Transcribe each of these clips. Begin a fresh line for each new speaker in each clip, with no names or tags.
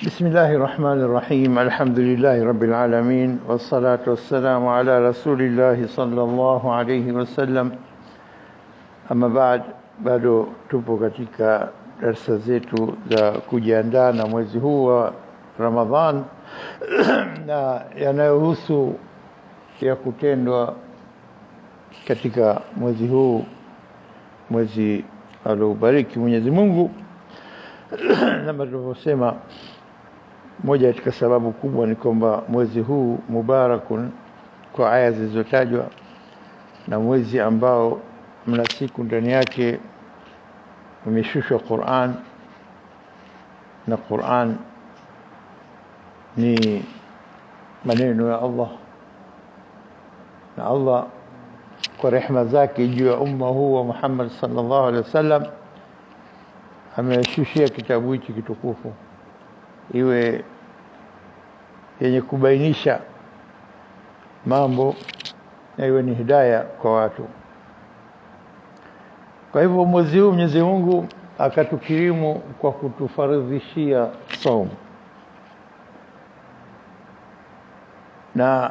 بسم الله الرحمن الرحيم. الحمد لله رب العالمين والصلاة والسلام على رسول الله صلى الله عليه وسلم. Ama bado tupo katika darasa zetu za kujiandaa na mwezi huu wa Ramadhan na yanayohusu ya kutendwa katika mwezi huu, mwezi aliobariki Mwenyezi Mungu. Na tulivyosema, moja katika sababu kubwa ni kwamba mwezi huu mubarakun kwa aya zilizotajwa, na mwezi ambao mna siku ndani yake umeshushwa Qur'an, na Qur'an ni maneno ya Allah, na Allah kwa rehema zake juu ya umma huu wa Muhammad sallallahu alaihi wasallam ameshushia kitabu hiki kitukufu iwe yenye kubainisha mambo na iwe ni hidayah kwa watu. Kwa hivyo mwezi huu Mwenyezi Mungu akatukirimu kwa kutufaradhishia saum, na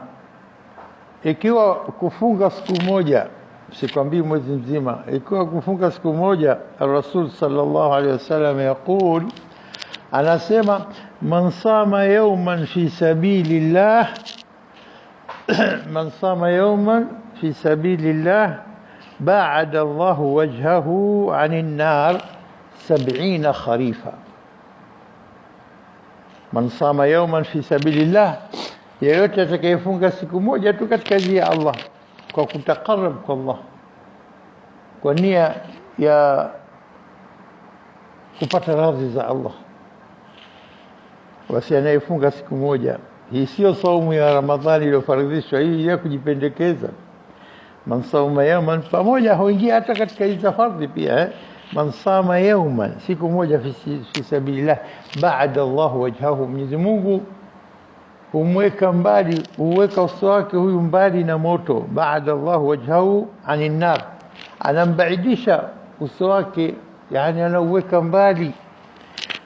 ikiwa kufunga siku moja, sikwambii mwezi mzima, ikiwa kufunga siku moja, Rasul sallallahu alaihi wasallam yaqul, anasema man sama yawman fi sabilillah man sama yawman fi sabilillah ba'ada Allah wajhahu 'anil nar 70 kharifa. Man sama yawman fi sabilillah, yeyote atakayefunga siku moja tu katika njia ya Allah kwa kutakarrab kwa Allah, kwa nia ya kupata radhi za Allah, basi anayefunga siku moja, hii sio saumu ya Ramadhani iliyofaradhishwa, hii ya kujipendekeza. Man sauma yawman, pamoja huingia hata katika hizo fardhi pia. Man sama yawman, siku moja fi sabilillah, ba'ada Allah wajhahu, Mwenyezi Mungu humweka mbali, huweka uso wake huyu mbali na moto. Ba'ada Allah wajhahu 'anil nar, anambaidisha uso wake, yani anauweka mbali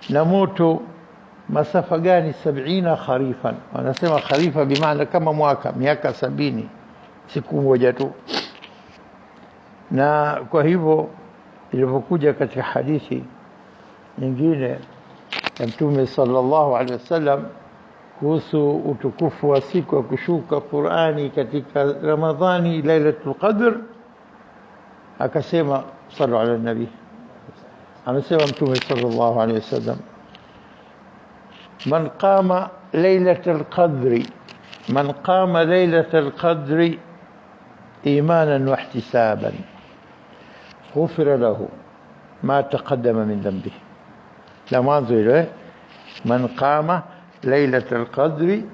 na moto. Masafa gani? 70 kharifan. Wanasema kharifa bimaana kama mwaka, miaka 70, siku moja tu. Na kwa hivyo ilipokuja katika hadithi nyingine ya Mtume sallallahu alaihi wasallam kuhusu utukufu wa siku ya kushuka Qur'ani katika Ramadhani, Lailatul Qadr, akasema sallu ala nabi, amesema Mtume sallallahu alaihi wasallam, man qama Lailatul Qadri, man qama Lailatul Qadri imanan wa ihtisaban ghufira lahu ma taqaddama min dhanbihi. La mwanzo ile, man qama Lailatul Qadri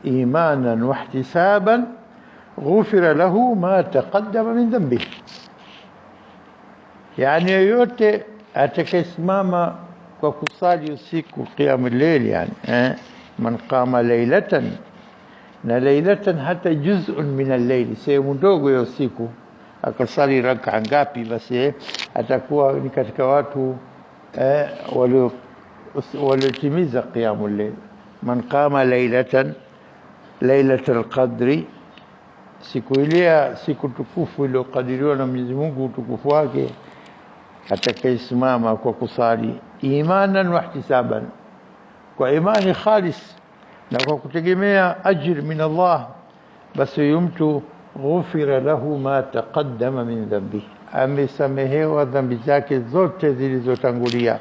imanan wa ihtisaban ghufira lahu ma taqaddama min dhanbihi. Yani yote atakayesimama kwa kusali usiku qiyamul layl, yani man qama laylatan, na laylatan hata juz'un min al-layl, sehemu ndogo ya usiku, akasali rak'a ngapi, basi atakuwa ni katika watu waliotimiza qiyamul layl. Man qama laylatan, Lailatul Qadri, siku ile, siku tukufu iliyokadiriwa na Mwenyezi Mungu utukufu wake, atakayesimama kwa kusali imanan wa ihtisaban, kwa imani khalis na kwa kutegemea ajr min Allah, basi mtu ghufira lahu ma taqaddama min dhanbihi, amesamehewa dhambi zake zote zilizotangulia.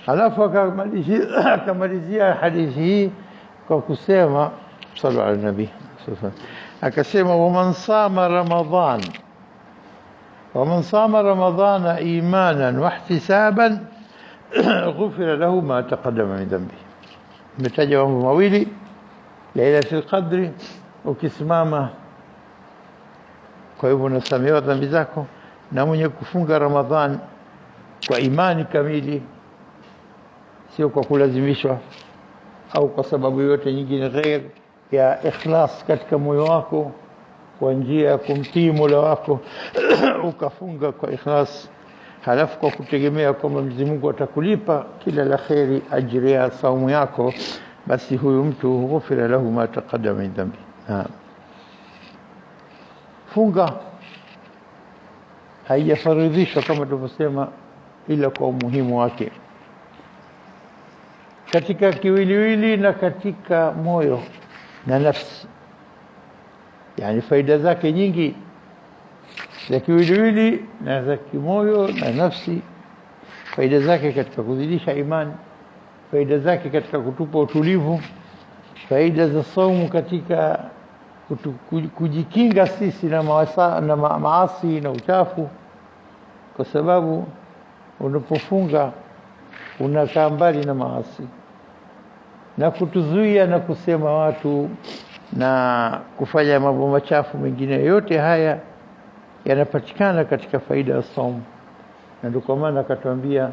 Halafu akamalizia hadithi hii kwa kusema sallu ala nabi, akasema waman sama Ramadhan, waman sama Ramadhana imanan wa ihtisaban ghufira lahu ma taqaddama min dhanbihi. Metaja mambo mawili, Lailatul Qadri, ukisimama kwa hivyo unasamehewa dhambi zako, na mwenye kufunga Ramadhan kwa imani kamili, sio kwa kulazimishwa au kwa sababu yote nyingine ghair ya ikhlas katika moyo wako, kwa njia ya kumtii Mola wako ukafunga kwa ikhlas, halafu kwa kutegemea kwamba Mwenyezi Mungu atakulipa kila la kheri ajiri ya saumu yako, basi huyu mtu ghufira lahu ma taqaddama min dhanbi. Funga haijafaridhishwa kama tulivyosema ila kwa umuhimu wake katika kiwiliwili na katika moyo na nafsi. Yani faida zake nyingi za kiwiliwili na za kimoyo na nafsi. Faida zake katika kuzidisha imani, faida zake katika kutupa utulivu, faida za saumu katika kujikinga sisi na maasi na uchafu, kwa sababu unapofunga unakaa mbali na maasi na kutuzuia na kusema watu na kufanya mambo machafu mengine. Yote haya yanapatikana katika faida ya saumu, na ndio kwa maana akatuambia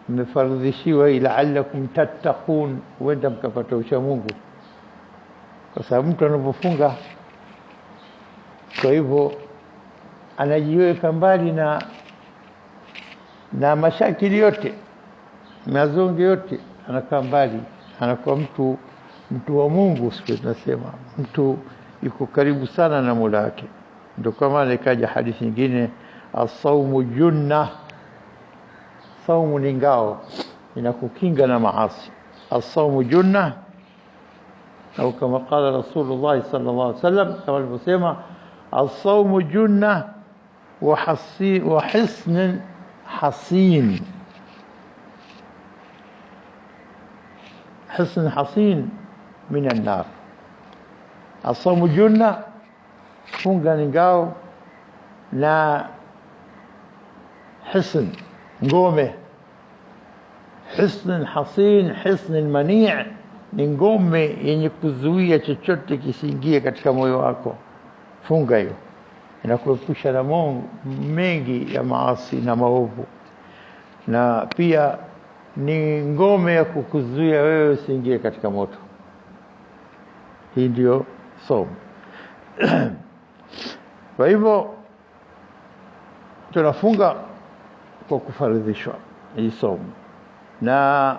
mmefaradhishiwa la'allakum tattaqun, huenda mkapata ucha Mungu. Kwa sababu mtu anapofunga, kwa hivyo anajiweka mbali na mashakili yote, mazonge yote, anakaa mbali, anakuwa mtu wa Mungu. Sisi tunasema mtu yuko karibu sana na Mola wake. Ndio kama ikaja hadithi nyingine, as-sawmu junna, saumu ni ngao inakukinga na maasi. As-sawmu junna, au kama qala Rasulullah sallallahu alaihi wasallam, kama alivyosema as-sawmu junna wa hisn hasin. حصن حصين من النار. الصوم جنة، funga ni ngao, na hisn ngome. Hisn hasin, hisn mani' ni ngome yenye kuzuia chochote kisiingie katika moyo wako. Funga hiyo inakuepusha na mengi ya maasi na maovu, na pia ni ngome ya kukuzuia wewe usiingie katika moto. Hii ndio saumu. Kwa hivyo tunafunga kwa kufaridhishwa hii saumu, na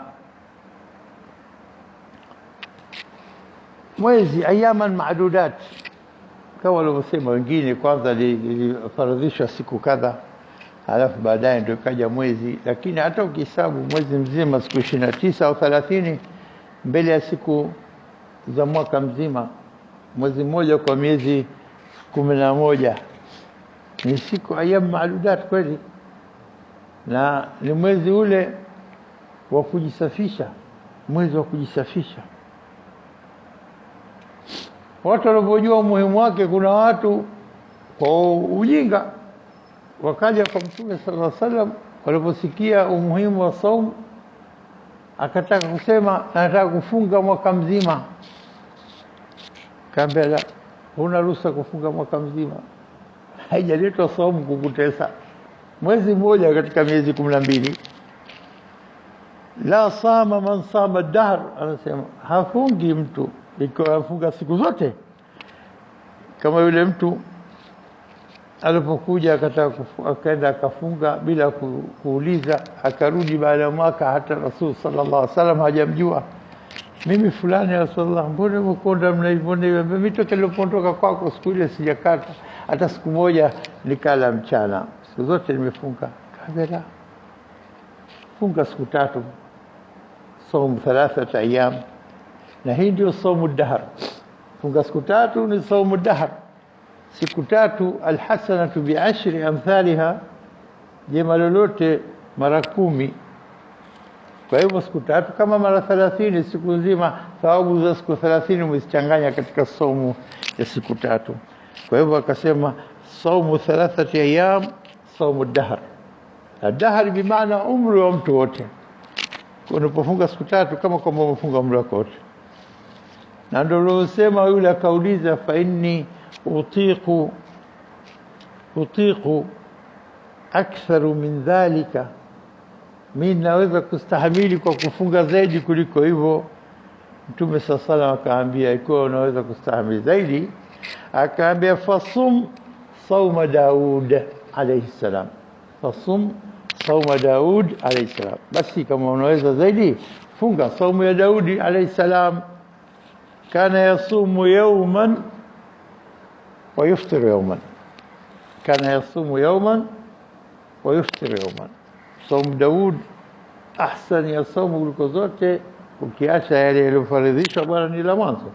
mwezi ayaman maadudat kama walivyosema wengine. Kwanza ilifaridhishwa siku kadha, halafu baadaye ndio kaja mwezi. Lakini hata ukihesabu mwezi mzima siku 29 au 30 mbele ya siku za mwaka mzima, mwezi mmoja kwa miezi 11 ni siku ayam maadudat kweli, na ni mwezi ule wa kujisafisha, mwezi wa kujisafisha. Watu walipojua umuhimu wake, kuna watu kwa ujinga wakaja kwa Mtume sallallahu alaihi wasallam, waliposikia umuhimu wa saumu, akataka kusema anataka kufunga mwaka mzima. Kaambia huna ruhusa kufunga mwaka mzima, haijaletwa saumu kukutesa. Mwezi mmoja katika miezi 12. La sama man sama dahr, anasema hafungi mtu ikiwa afunga siku zote. Kama yule mtu alipokuja akaenda akafunga bila kuuliza, akarudi baada ya mwaka, hata Rasul sallallahu alaihi wasallam hajamjua. Mimi fulani ya Rasulullah, mbona mkonda mnaivona? Mimi toka nilipoondoka kwako siku ile sijakata hata siku moja nikala mchana, siku zote nimefunga. Kabla funga siku 3, saumu 3 ayyam, na hii ndio saumu dahr. Funga siku 3 ni saumu dahr. Siku 3 alhasanatu bi'ashri amthaliha, jema lolote mara 10. Kwa hivyo siku 3 kama mara 30, siku nzima thawabu za siku 30 umezichanganya katika saumu ya siku 3. Kwa hivyo akasema saumu 3 ayyam, saumu dahr. Dahr bi maana umri wa mtu wote. Unapofunga siku 3 kama kwamba umefunga umri wako wote. Na ndio alosema yule akauliza, fa inni utiqu aktharu min dhalika, mimi naweza kustahamili kwa kufunga zaidi kuliko hivyo. Mtume sallallahu alaihi wasallam akaambia, ikiwa unaweza kustahamili zaidi, akaambia fasum sauma Daud alayhi salam, fasum sauma Daud alayhi salam. Basi kama unaweza zaidi funga saumu ya Daudi alayhi salam. Kana yasumu yawman wa yuftiru yawman. Kana yasumu yawman wa yuftiru yawman. Saumu Daud ahsan ya saumu kuliko zote, ukiacha yale yaliyofaridhishwa bwana ni la mwanzo.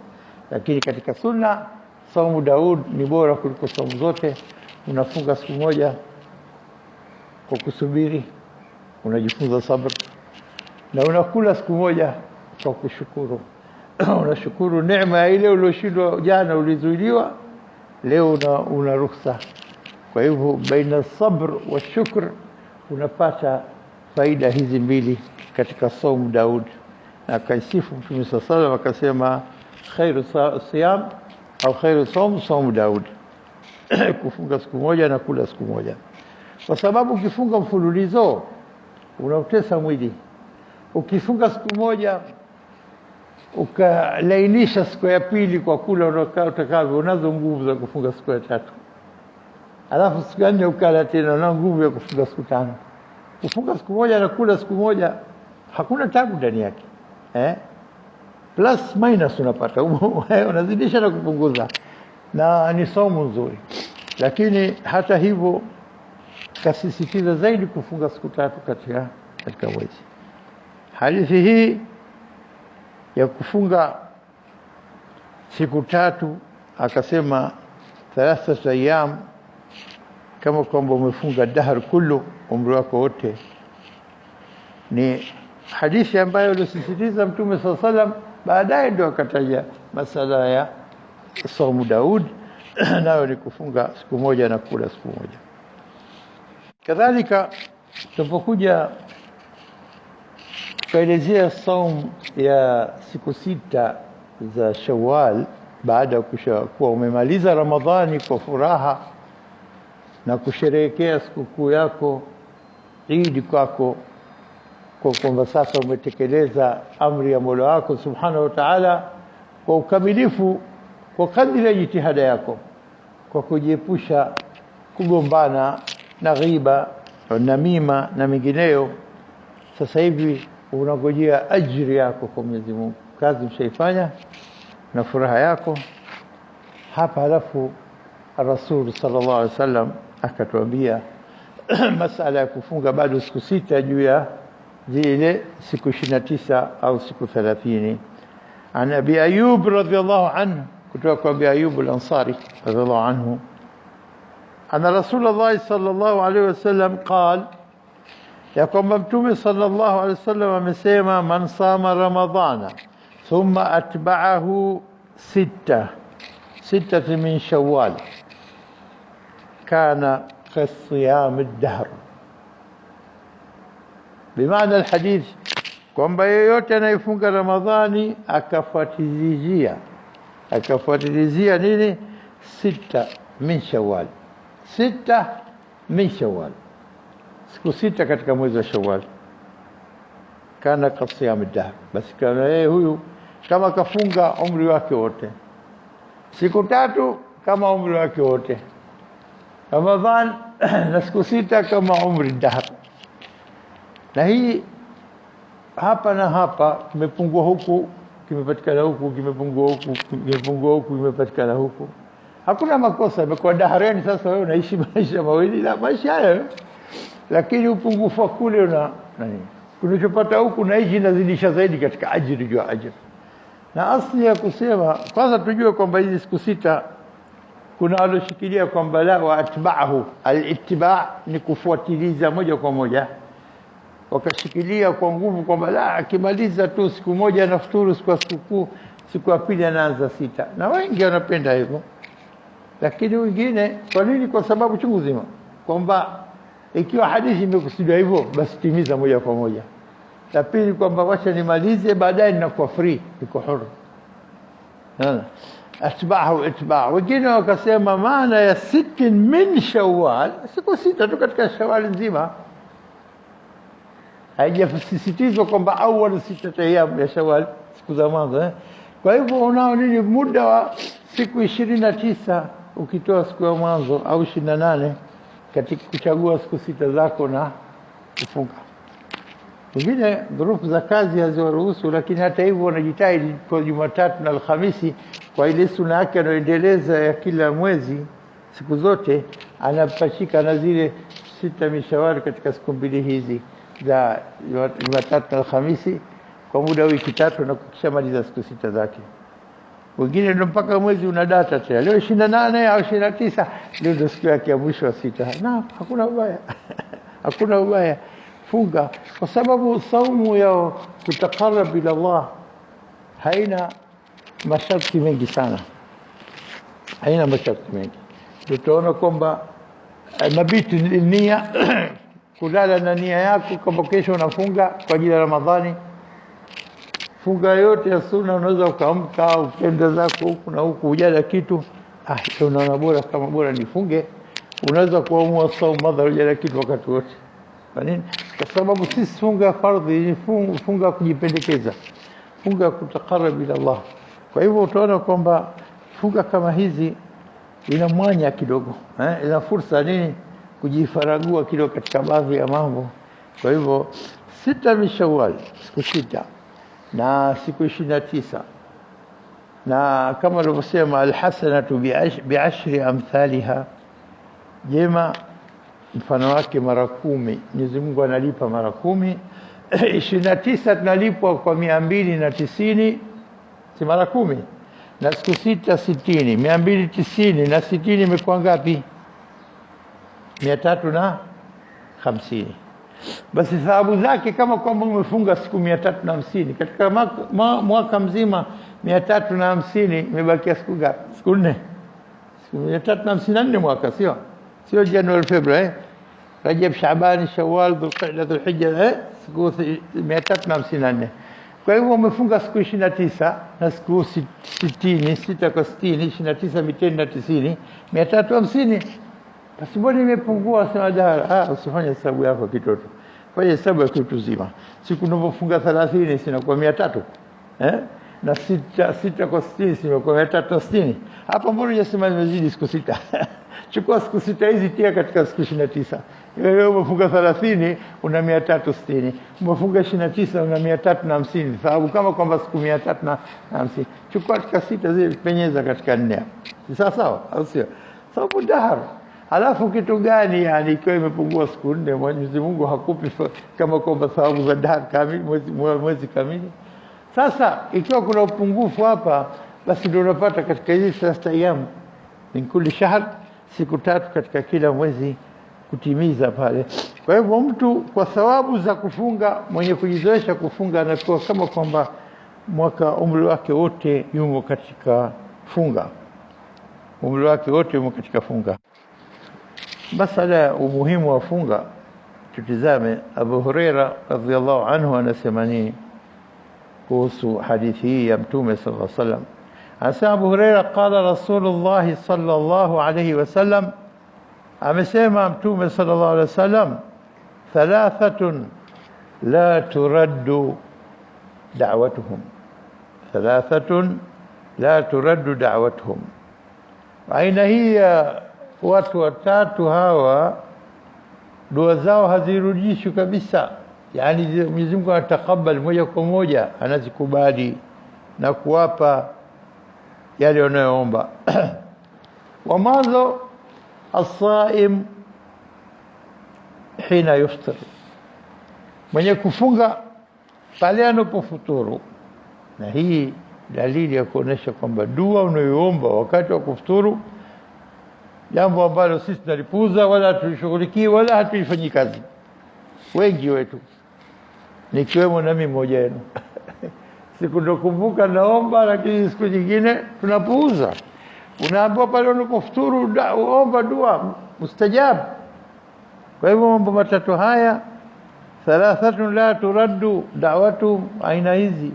Lakini katika sunna saumu Daud ni bora kuliko saumu zote. Unafunga siku moja kwa kusubiri, unajifunza sabr, na unakula siku moja kwa kushukuru. Unashukuru neema ile ulioshindwa jana, ulizuiliwa, leo una ruhusa. Kwa hivyo baina sabr wa shukr unapata faida hizi mbili katika saumu Daud. Na kaisifu Mtume sallallahu alayhi wasallam akasema khairu siyam au khairu saumu Daud. Kufunga siku moja na kula siku moja. Kwa sababu ukifunga mfululizo unautesa mwili. Ukifunga siku moja ukalainisha siku ya pili kwa kula utakavyo, unazo nguvu za kufunga siku ya tatu. Alafu siku ya nne ukala tena, una nguvu ya kufunga siku tano. Kufunga siku moja na kula siku moja hakuna tabu ndani yake. Plus minus unapata. Unazidisha na kupunguza. Na ni somo nzuri. Lakini hata hivyo kasisitiza zaidi kufunga siku tatu katika mwezi. Hadithi hii ya kufunga siku tatu akasema 3 ayyam, kama kwamba umefunga dahar kullu, umri wako wote, ni hadithi ambayo ilisisitiza Mtume sallallahu alayhi wasallam. Baadaye ndio akataja masala ya saumu Daud nayo ni kufunga siku moja na kula siku moja. Kadhalika tunapokuja kuelezea saumu ya siku 6 za Shawwal, baada ya kuwa umemaliza Ramadhani kwa furaha na kusherehekea sikukuu yako, Eid kwako, kwa kwamba sasa umetekeleza amri ya Mola wako Subhanahu wa Ta'ala kwa ukamilifu, kwa kadri ya jitihada yako, kwa kujiepusha kugombana na ghiba na namima na mingineyo. Sasa hivi unangojea ajiri yako kwa Mwenyezi Mungu, kazi ushaifanya na furaha yako hapa. Halafu Rasul sallallahu alaihi wasallam akatuambia masala ya kufunga bado siku 6 juu ya zile siku 29 au siku 30. An Abi Ayyub radhiyallahu anhu, kutoka kwa Abi Ayyub al-Ansari radhiyallahu anhu, anna Rasulullah sallallahu alaihi wasallam qala, ya kwamba Mtume sallallahu alaihi wasallam amesema, man sama ramadhana thumma atba'ahu 6 min Shawwal kana kasiyam ad-dahr. Bimaana alhadith kwamba yeyote anayefunga Ramadhani akafuatilizia nini 6 min Shawwal, 6 min Shawwal, siku 6 katika mwezi wa Shawwal, kana kasiyam ad-dahr, basi kana yeye huyu kama kafunga umri wake wote, siku 3 kama umri wake wote, Ramadhan na siku 6 kama umri dahr. Na hii hapa na hapa kimepungua huku, kimepatikana huku, kimepungua huku, kimepungua huku, kimepatikana huku. Hakuna makosa, imekuwa dahareni. Sasa wewe unaishi maisha mawili na maisha hayo, lakini upungufu wa kule una nani, kunachopata huku na hichi inazidisha zaidi katika ajiri juu ajiri. Na asli ya kusema kwanza tujue kwamba hizi siku 6 kuna aloshikilia kwamba la wa atba'ahu, al-ittiba' ni kufuatiliza moja kwa moja, wakashikilia kwa nguvu kwamba la akimaliza tu siku moja na futuru siku ya pili anaanza 6, na wengi wanapenda hivyo. Lakini wengine kwa nini? Kwa sababu chungu zima kwamba ikiwa hadithi imekusudia hivyo basi timiza moja kwa moja. La pili kwamba wacha nimalize baadaye ninakuwa free, niko huru. Atba'ahu itba'. Wengine wakasema maana ya 6 min Shawwal, siku 6 tu katika Shawwal nzima, haijasisitizwa kwamba awal 6 ayyam ya Shawwal, siku za mwanzo. Kwa hivyo unao nini muda wa siku 29 ukitoa siku ya mwanzo au 28 katika kuchagua siku 6 zako na kufunga. Wengine dhurufu za kazi haziwaruhusu, lakini hata hivyo wanajitahidi kwa Jumatatu na Alhamisi kwa ile sunna yake anayoendeleza ya kila mwezi siku zote, anapachika na zile 6 mishawari katika siku mbili hizi za Jumatatu na Alhamisi kwa muda wa wiki 3 na kukishamaliza siku 6 zake. Wengine ndio mpaka mwezi una data tena. Leo 28 au 29 ndio ndio siku yake ya mwisho wa 6. Na hakuna ubaya. Hakuna ubaya. Funga kwa sababu saumu ya kutakarrab ila Allah haina masharti mengi sana. Haina masharti mengi. Tutaona kwamba mabiti nia kulala na nia yako kwamba kesho unafunga kwa ajili ya Ramadhani. Funga yote ya sunna unaweza ukaamka ukenda zako huku na huku hujala kitu, unaona bora kama bora nifunge. Unaweza kuamua saumu madhara hujala kitu wakati wote. Kwa nini? Kwa sababu sisi funga fardhi ni funga kujipendekeza, funga kutakarrab ila Allah. Kwa hivyo utaona kwamba funga kama hizi ina mwanya kidogo, ina fursa nini kujifaragua kidogo katika baadhi ya mambo. Kwa hivyo 6 min Shawwal, siku 6 na siku 29, na kama alivyosema alhasanatu bi'ashri amthaliha, jema mfano wake mara 10. Mwenyezi Mungu analipa mara 10. 29 tunalipwa kwa 290, si mara 10, na siku 6 60, 290 na 60 imekuwa ngapi? 350. Basi thawabu zake kama kwamba umefunga siku 350 katika mwaka mzima. 350 imebakia siku ngapi? Siku 4. Siku 354 mwaka, sio Januari, Februari, Rajab, Shaaban, Shawwal, Dhulqa'dah, Dhulhijja, siku 354. Kwa hivyo umefunga siku 29 na siku 60, 6 kwa 60, 29 290, 350. Basi mbona imepungua sana dara? Usifanye hesabu yako kitoto. Fanya hesabu ya kitu zima. Siku unapofunga 30 sinakuwa 300. Na 6 kwa 60 sinakuwa 360. Hapa mbona unasema imezidi siku 6? Chukua siku 6 hizi tia katika siku 29. Wewe umefunga 30 una 360. Umefunga 29 una 350. Sababu kama kwamba siku 350. Chukua katika 6 zile penyeza katika 4. Si sawa au sio? Sababu dahar. Alafu kitu gani yani ikiwa imepungua siku 4 Mwenyezi Mungu hakupi kama kwamba thawabu za dahar kamili, mwezi kamili? Sasa ikiwa kuna upungufu hapa, basi ndio unapata katika hizi 3 ayyam min kulli shahr, siku 3 katika kila mwezi kutimiza pale. Kwa hivyo mtu kwa thawabu za kufunga, mwenye kujizoesha kufunga anakuwa kama kwamba umri wake wote yumo katika funga. Umri wake wote yumo katika funga. Masala umuhimu wa funga tutizame. Abu Huraira radhiyallahu anhu anasema nini kuhusu hadithi hii ya Mtume sallallahu alaihi wasallam? Anasema Abu Huraira, qala Rasulullah sallallahu alaihi wasallam, amesema Mtume sallallahu alaihi wasallam, 3 la turaddu da'watuhum, 3 la turaddu da'watuhum. Aina hii ya watu 3 hawa dua zao hazirudishwi kabisa. Yani Mwenyezi Mungu atakubali moja kwa moja, anazikubali na kuwapa yale wanayoomba. Wa mwanzo as-saim hina yuftir, mwenye kufunga pale anapofuturu. Na hii dalili ya kuonesha kwamba dua unayoomba wakati wa kufuturu, jambo ambalo sisi tunalipuuza wala tulishughulikii wala hatuifanyi kazi, wengi wetu nikiwemo nami mmoja wenu. Siku ndokumbuka naomba, lakini siku nyingine tunapuuza. Unaambiwa pale unapofuturu omba dua mustajab. Kwa hivyo mambo 3 haya, 3 la turaddu da'watu, aina hizi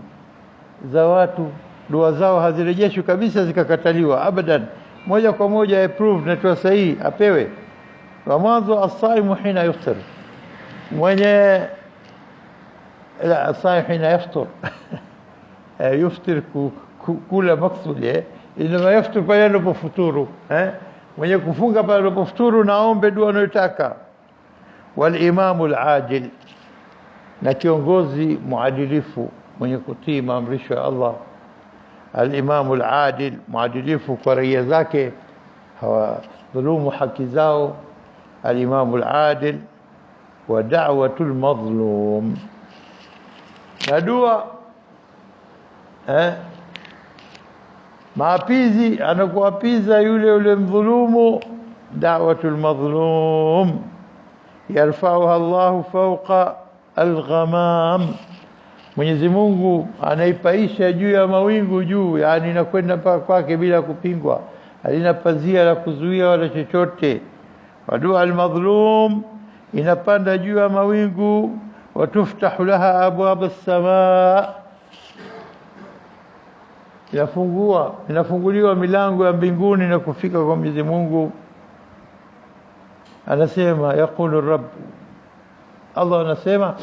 za watu dua zao hazirejeshwi kabisa, zikakataliwa abadan, moja kwa moja approved na tu sahihi apewe. Wa mwanzo as-saimu hina yuftir, mwenye la as-saimu hina yaftur yuftir kula maksudi inama yaftur pale anapofuturu. Mwenye kufunga pale anapofuturu naombe dua anayotaka. wal-imamu al-adil, na kiongozi muadilifu mwenye kutii maamrisho ya Allah. Al-imamu al-adil, muadilifu kwa raia zake, hawadhulumu haki zao. Al-imamu al-adil wa da'watul mazlum, na dua maapizi, anakuapiza yule mdhulumu. Da'watul mazlum yarfa'uha Allahu fawqa al-ghamam, Mwenyezi Mungu anaipaisha juu ya mawingu juu, yani inakwenda mpaka kwake bila kupingwa, halina pazia la kuzuia wala chochote. Wadua al-madhlum inapanda juu ya mawingu. Watuftahu laha abwab as-samaa, inafunguliwa milango ya mbinguni na kufika kwa Mwenyezi Mungu. Anasema yaqulu rabb, Allah anasema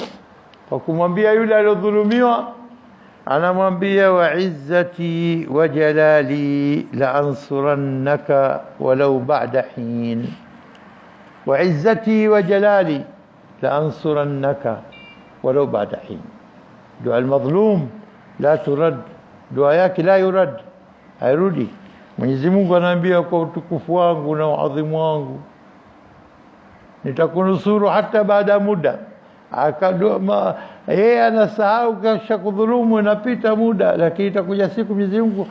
kwa kumwambia yule aliyodhulumiwa, anamwambia wa izzati wa jalali la ansurannaka walau ba'da hin. Wa izzati wa jalali la ansurannaka walau ba'da hin. Dua al-madhlum la turad, dua yake la yurad, hairudi. Mwenyezi Mungu anaambia kwa utukufu wangu na adhimu wangu nitakunusuru hata baada ya muda. Akadoma yeye anasahau kisha kudhulumu, inapita muda, lakini itakuja siku Mwenyezi Mungu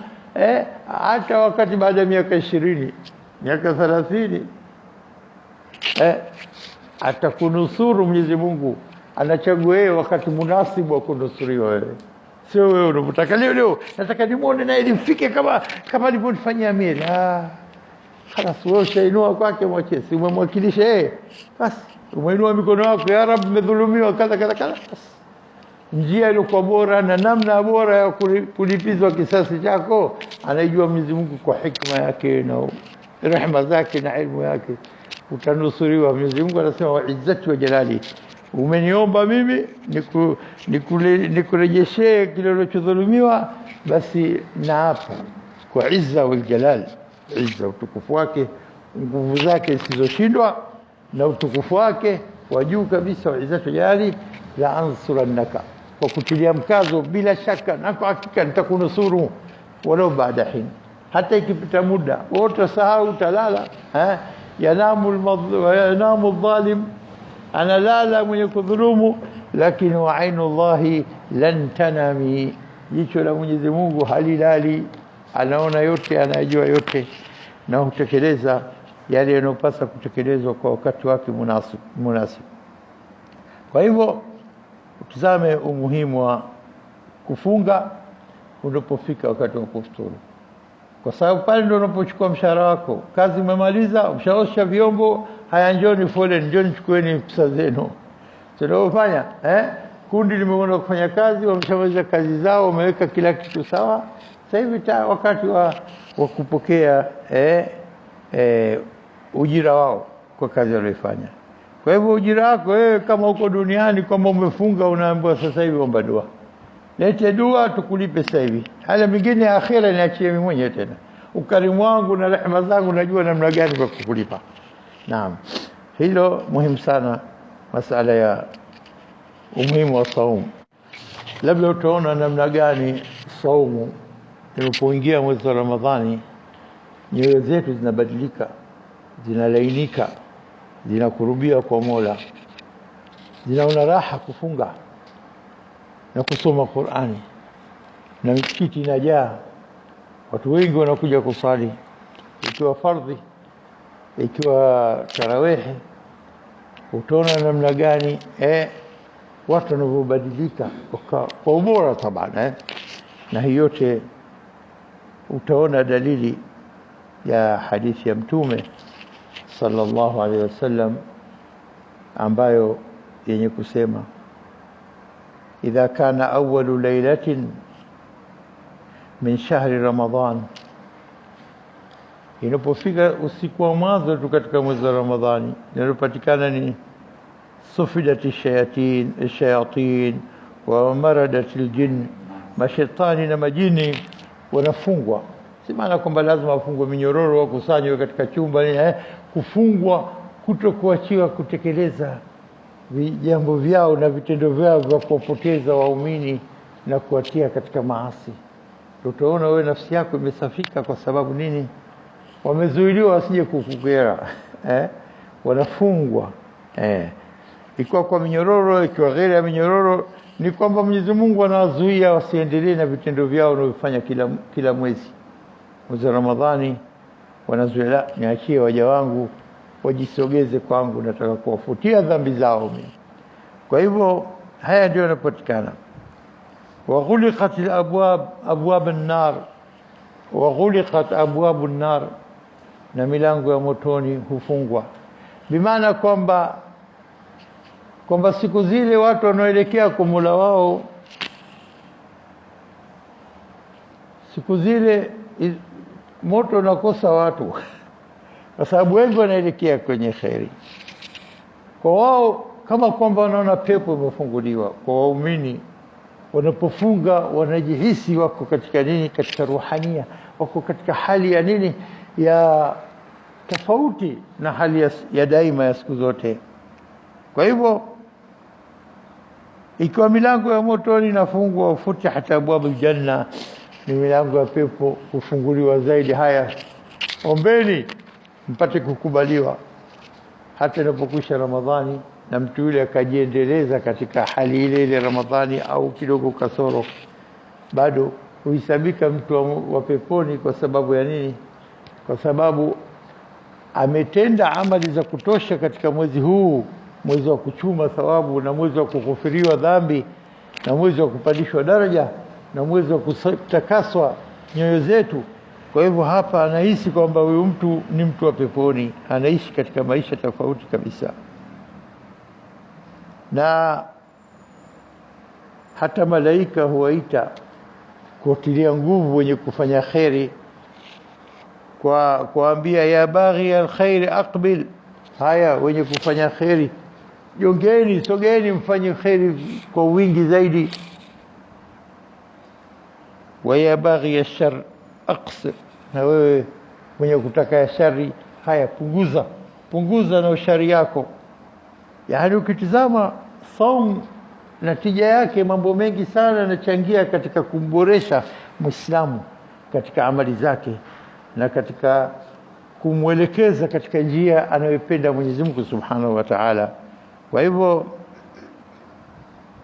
hata wakati baada ya miaka 20, miaka 30 atakunusuru Mwenyezi Mungu. Anachagua yeye wakati munasibu wa kunusuriwa wewe, sio wewe unataka leo nataka nimuone na ilifike kama nilipofanyia mimi. Khalas, wewe shainua kwake mwache, si umemwakilisha yeye, basi umeinua mikono yako, ya Rabb nimedhulumiwa kadha. Njia iliyokuwa bora na namna bora ya kulipizwa kisasi chako anaijua Mwenyezi Mungu kwa hikma yake na rehema zake na ilmu yake, utanusuriwa. Mwenyezi Mungu anasema wa izzati wa jalali, umeniomba mimi nikurejeshee kile ulichodhulumiwa, basi naapa kwa izza wal jalal, izza utukufu wake, nguvu zake zisizoshindwa na utukufu wake wa juu kabisa, wa izzati jalali la ansurannaka, kwa kutilia mkazo bila shaka na kwa hakika nitakunusuru walau baada hin, hata ikipita muda wote sahau utalala. Yanamu adh-dhalim, analala mwenye kudhulumu, lakini wa ainullahi lan tanami, jicho la Mwenyezi Mungu halilali, anaona yote, anajua yote na hutekeleza yale yanayopasa kutekelezwa kwa wakati wake munasib. Kwa hivyo utazame umuhimu wa kufunga unapofika wakati wa kufuturu, kwa sababu pale ndio unapochukua mshahara wako. Kazi umemaliza, ushaosha vyombo, haya njoni foleni, njoni chukueni pesa zenu. Tunafanya kundi limeona kufanya kazi, wameshamaliza kazi zao, wameweka kila kitu sawa. Sasa hivi wakati wa kupokea ujira wao kwa kazi waliyofanya. Kwa hivyo ujira wako wewe kama uko duniani, kama umefunga, unaambiwa sasa hivi omba dua, lete dua tukulipe sasa hivi. Hala mingine ya akhira niachie mimi mwenyewe tena, ukarimu wangu na rehema zangu najua namna gani kwa kukulipa. Naam, hilo muhimu sana, masala ya umuhimu wa saumu. Labda utaona namna gani saumu inapoingia mwezi wa Ramadhani, nyoyo zetu zinabadilika, zinalainika, zinakurubia kwa Mola, zinaona raha kufunga na kusoma Qur'ani, na msikiti inajaa, watu wengi wanakuja kusali, ikiwa fardhi, ikiwa tarawih. Utaona namna gani watu wanavyobadilika kwa ubora tabana, na hiyo yote utaona dalili ya hadithi ya Mtume sallallahu alaihi wasallam ambayo yenye kusema idha kana awwalu laylatin min shahri Ramadan, inapofika usiku wa mwanzo tu katika mwezi wa Ramadhani, inapatikana ni sufidati shayatin wa maradatil jinn, mashaitani na majini wanafungwa. Si maana kwamba lazima wafungwe minyororo au kusanywe katika chumba, kufungwa, kutokuachiwa kutekeleza vijambo vyao na vitendo vyao vya kuwapoteza waumini na kuwatia katika maasi. Utaona wewe nafsi yako imesafika. Kwa sababu nini? Wamezuiliwa wasije kukugera, wanafungwa, ikiwa kwa minyororo, ikiwa ghairi ya minyororo. Ni kwamba Mwenyezi Mungu anawazuia wasiendelee na vitendo vyao wanavyofanya kila mwezi wa Ramadhani. Wanazuia, niachie waja wangu wajisogeze kwangu, nataka kuwafutia dhambi zao mimi. Kwa hivyo haya ndio yanapatikana. وغلقت الابواب ابواب النار وغلقت ابواب النار, na milango ya motoni hufungwa. Bimaana kwamba siku zile watu wanaoelekea kwa Mola wao, siku zile moto unakosa watu kwa sababu wengi wanaelekea kwenye khairi. Kwa wao kama kwamba wanaona pepo imefunguliwa. Kwa waumini wanapofunga wanajihisi wako katika nini? Katika ruhania, wako katika hali ya nini? Ya tofauti na hali ya daima ya siku zote. Kwa hivyo ikiwa milango ya motoni inafungwa, ufutihat abwabul janna, ni milango ya pepo kufunguliwa zaidi. Haya, ombeni mpate kukubaliwa. Hata inapokwisha Ramadhani na mtu yule akajiendeleza katika hali ile Ramadhani au kidogo kasoro, bado huisabika mtu wa peponi. Kwa sababu ya nini? Kwa sababu ametenda amali za kutosha katika mwezi huu, mwezi wa kuchuma thawabu, na mwezi wa kughufiriwa dhambi, na mwezi wa kupandishwa daraja, na mwezi wa kutakaswa nyoyo zetu. Kwa hivyo hapa anahisi kwamba huyu mtu ni mtu wa peponi, anaishi katika maisha tofauti kabisa. Na hata malaika huwaita kuatilia nguvu wenye kufanya khairi, kuambia ya baghi alkhair aqbil. Haya, wenye kufanya khairi jongeni, sogeni mfanye khairi kwa wingi zaidi. Wa ya baghi alshar aqsir, na wewe mwenye kutaka ya shari, haya punguza na ushari yako. Yaani ukitizama saum natija yake mambo mengi sana yanachangia katika kumboresha Muislamu katika amali zake na katika kumwelekeza katika njia anayopenda Mwenyezi Mungu Subhanahu wa Ta'ala. Kwa hivyo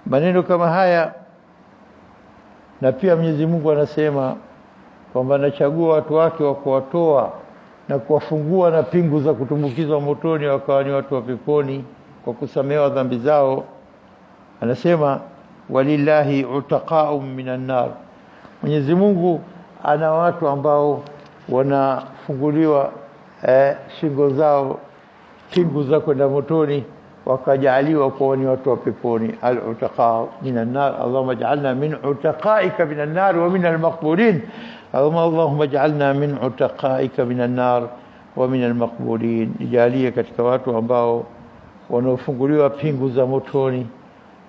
maneno kama haya, na pia Mwenyezi Mungu anasema kwamba anachagua watu wake wa kuwatoa na kuwafungua na pingu za kutumbukizwa motoni, wakawa ni watu wa peponi kwa kusamehewa dhambi zao. Anasema walillahi utaqa'um minan nar, Mwenyezi Mungu ana watu ambao wanafunguliwa shingo zao, pingu za kwenda motoni, wakajaliwa kuwa ni watu wa peponi. Al-utaqa'u minan nar, Allahumma ij'alna min utaqa'ika minan nar wa minal maqbulin. Allahumma ij'alna min utaqa'ika minan nar wa minal maqbulin. Ijalie katika watu ambao wanaofunguliwa pingu za motoni,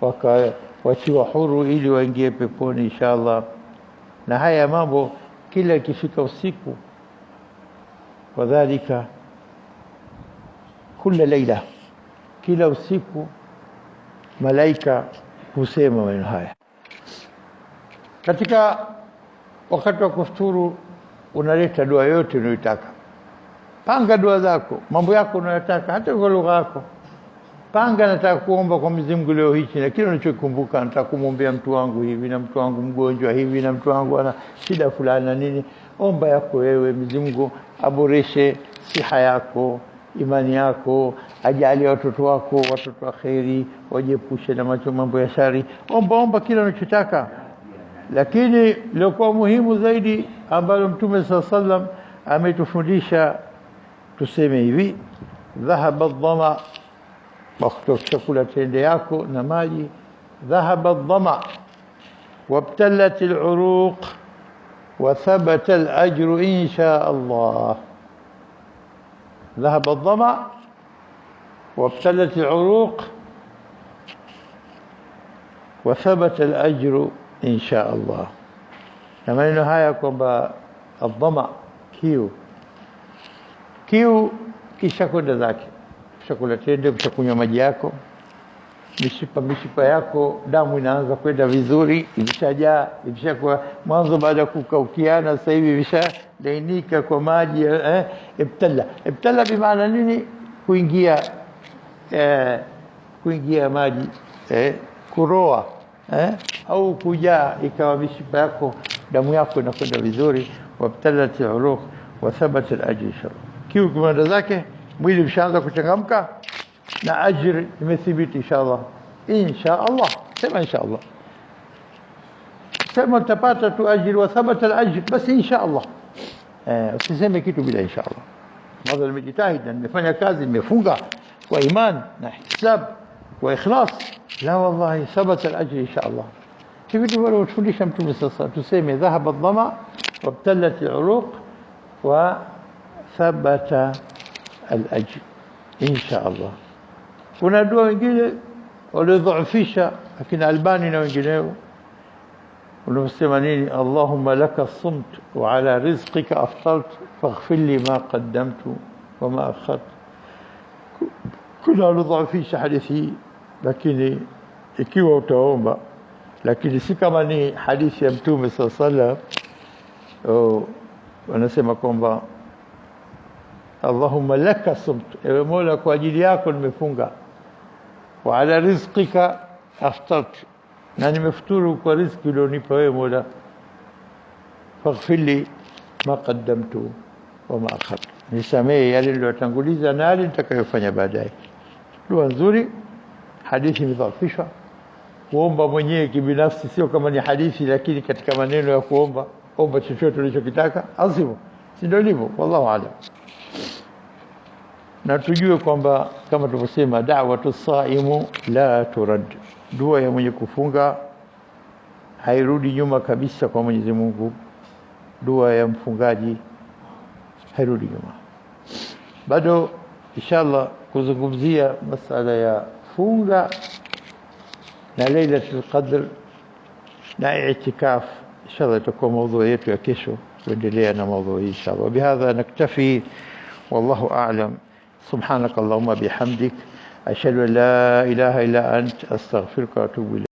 wakawachiwa huru ili waingie peponi inshallah. Na haya mambo kila ikifika usiku, wadhālika kila laila, kila usiku malaika husema maneno haya. Katika wakati wa kufuturu unaleta dua yote unayotaka. Panga dua zako, mambo yako unayotaka, hata kwa lugha yako. Panga, nataka kuomba kwa Mwenyezi Mungu leo hichi, na kile unachokumbuka, nataka kumwombea mtu wangu hivi, na mtu wangu mgonjwa hivi, na mtu wangu ana shida fulani na nini. Omba yako wewe, Mwenyezi Mungu aboreshe siha yako, imani yako, ajalie watoto wako watoto wa khairi, wajiepushe na mambo ya shari. Omba kile unachotaka. Lakini lilikuwa muhimu zaidi ambalo Mtume sallam ametufundisha tuseme hivi: dhahaba adh-dhama, wakati chakula tende yako na maji. Dhahaba adh-dhama wabtalat al-uruq wa thabata al-ajru insha Allah. ذهب الظمأ وابتلت العروق وثبت الأجر إن شاء الله. لما إنه هاي kwamba الظمأ kiu kisha kwenda zake, chakula tende, utakunywa maji yako, mishipa yako damu inaanza kwenda vizuri, imeshajaa, imeshakuwa mwanzo baada kukaukiana, sasa hivi imeshalainika kwa maji. Ibtala bimaana nini? Kuingia maji, kuroa, au kujaa, ikawa mishipa yako damu yako inakwenda vizuri. Wabtalat al-uruq wa thabata al-ajr inshallah. Kiu kimanda zake mwili mshaanza kuchangamka na ajr imethibiti inshallah. Inshallah, sema inshallah, sema utapata tu ajr wa thabata al-ajr bas inshallah. Usiseme kitu bila inshallah. Madha nimejitahidi na nimefanya kazi, nimefunga kwa iman na ihtisab wa ikhlas, la wallahi thabata al-ajr inshallah. Hivi ndivyo tufundisha Mtume sasa, tuseme dhahaba adh-dhama wabtalat al-uruq wa thabata al-ajr inshallah. Kuna dua wengine waliodhaifisha akina Albani na wengineo, unasema nini? Allahumma laka sumt wa ala rizqika aftart faghfir li ma qaddamtu wa ma akhart. Kuna waliodhaifisha hadithi, lakini ikiwa utaomba, lakini si kama ni hadithi ya Mtume sallallahu alaihi wasallam. Wanasema kwamba Allahumma laka sumt, ewe Mola kwa ajili yako nimefunga, wa ala rizqika aftart, na nimefuturu kwa riziki ulionipa wewe Mola, faghfir li ma qaddamtu wa ma akhart, nisamee yale niliyotanguliza na yale nitakayofanya baadaye. Dua nzuri, hadithi imedhafishwa. Kuomba mwenyewe kibinafsi sio kama ni hadithi, lakini katika maneno ya kuomba, omba chochote ulichokitaka, azimu, si ndio hivyo? Wallahu aalam. Na tujue kwamba kama tulivyosema, da'watu saimu la turad, dua ya mwenye kufunga hairudi nyuma kabisa kwa Mwenyezi Mungu. Dua ya mfungaji hairudi nyuma. Bado inshallah kuzungumzia masala ya funga na Lailatul Qadr na i'tikaf, inshallah itakuwa mada yetu ya kesho, tuendelea na mada hii inshallah. Bihadha naktafi, wallahu a'lam. سبحانك اللهم بحمدك أشهد أن لا إله إلا أنت أستغفرك وأتوب إليك.